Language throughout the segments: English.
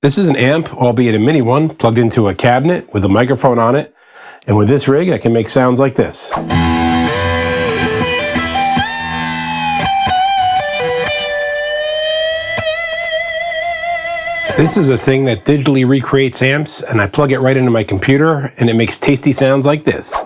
This is an amp, albeit a mini one, plugged into a cabinet with a microphone on it. And with this rig, I can make sounds like this. This is a thing that digitally recreates amps, and I plug it right into my computer, and it makes tasty sounds like this.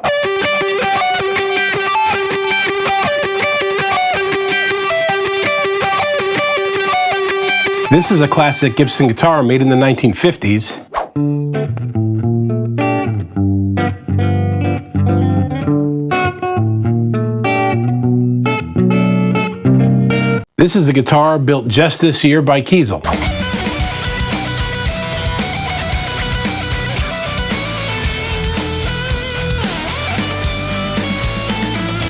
This is a classic Gibson guitar made in the 1950s. This is a guitar built just this year by Kiesel.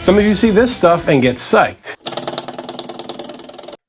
Some of you see this stuff and get psyched.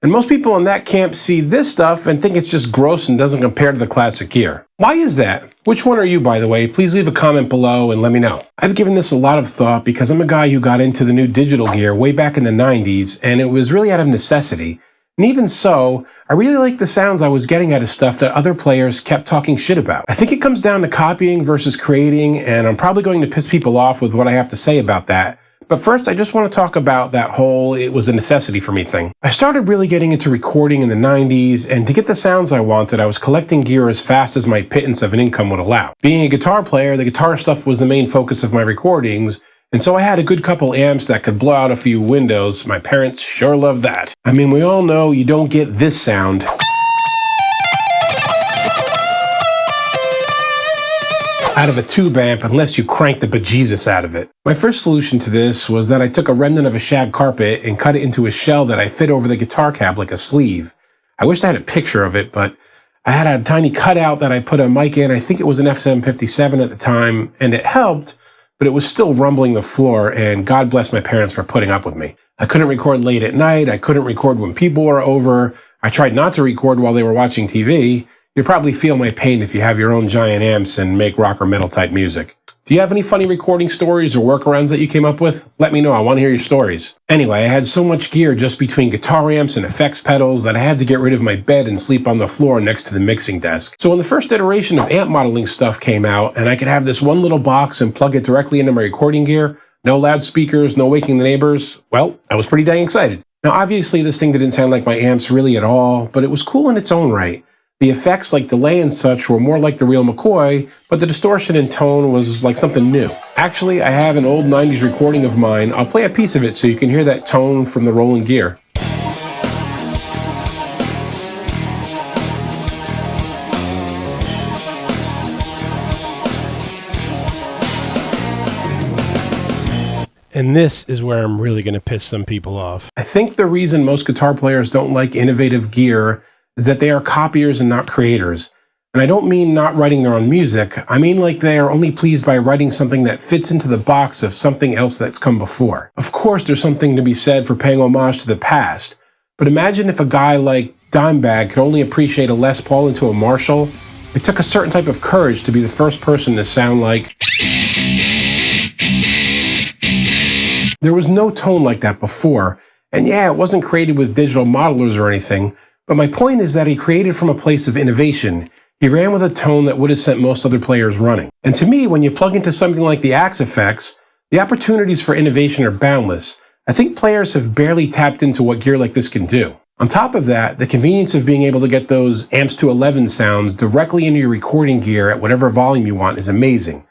And most people in that camp see this stuff and think it's just gross and doesn't compare to the classic gear. Why is that? Which one are you, by the way? Please leave a comment below and let me know. I've given this a lot of thought because I'm a guy who got into the new digital gear way back in the 90s, and it was really out of necessity. And even so, I really liked the sounds I was getting out of stuff that other players kept talking shit about. I think it comes down to copying versus creating, and I'm probably going to piss people off with what I have to say about that. But first, I just want to talk about that whole "it was a necessity for me" thing. I started really getting into recording in the 90s, and to get the sounds I wanted, I was collecting gear as fast as my pittance of an income would allow. Being a guitar player, the guitar stuff was the main focus of my recordings, and so I had a good couple amps that could blow out a few windows. My parents sure loved that. I mean, we all know you don't get this sound out of a tube amp unless you crank the bejesus out of it. My first solution to this was that I took a remnant of a shag carpet and cut it into a shell that I fit over the guitar cab like a sleeve. I wish I had a picture of it, but I had a tiny cutout that I put a mic in. I think it was an F757 at the time, and it helped, but it was still rumbling the floor, and God bless my parents for putting up with me. I couldn't record late at night. I couldn't record when people were over. I tried not to record while they were watching TV. You probably feel my pain if you have your own giant amps and make rock or metal type music. Do you have any funny recording stories or workarounds that you came up with? Let me know, I want to hear your stories. Anyway, I had so much gear just between guitar amps and effects pedals that I had to get rid of my bed and sleep on the floor next to the mixing desk. So when the first iteration of amp modeling stuff came out and I could have this one little box and plug it directly into my recording gear, no loudspeakers, no waking the neighbors, well, I was pretty dang excited. Now obviously this thing didn't sound like my amps really at all, but it was cool in its own right. The effects like delay and such were more like the real McCoy, but the distortion and tone was like something new. Actually, I have an old 90s recording of mine. I'll play a piece of it so you can hear that tone from the rolling gear. And this is where I'm really going to piss some people off. I think the reason most guitar players don't like innovative gear is that they are copiers and not creators. And I don't mean not writing their own music. I mean like they are only pleased by writing something that fits into the box of something else that's come before. Of course, there's something to be said for paying homage to the past. But imagine if a guy like Dimebag could only appreciate a Les Paul into a Marshall. It took a certain type of courage to be the first person to sound like... There was no tone like that before. And yeah, it wasn't created with digital modelers or anything. But my point is that he created from a place of innovation. He ran with a tone that would have sent most other players running. And to me, when you plug into something like the Axe effects, the opportunities for innovation are boundless. I think players have barely tapped into what gear like this can do. On top of that, the convenience of being able to get those amps to 11 sounds directly into your recording gear at whatever volume you want is amazing.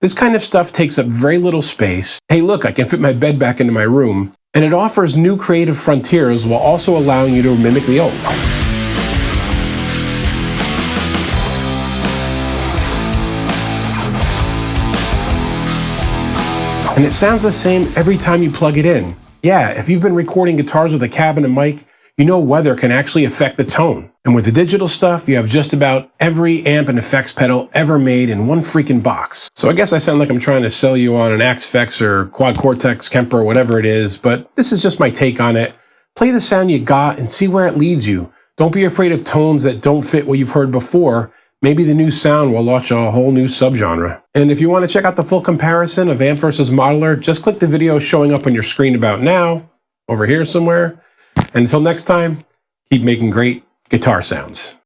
This kind of stuff takes up very little space. Hey look, I can fit my bed back into my room. And it offers new creative frontiers while also allowing you to mimic the old. And it sounds the same every time you plug it in. Yeah, if you've been recording guitars with a cab and a mic, you know weather can actually affect the tone. And with the digital stuff, you have just about every amp and effects pedal ever made in one freaking box. So I guess I sound like I'm trying to sell you on an Axe effects or Quad Cortex, Kemper, or whatever it is, but this is just my take on it. Play the sound you got and see where it leads you. Don't be afraid of tones that don't fit what you've heard before. Maybe the new sound will launch a whole new subgenre. And if you want to check out the full comparison of amp versus modeler, just click the video showing up on your screen about now, over here somewhere. And until next time, keep making great guitar sounds.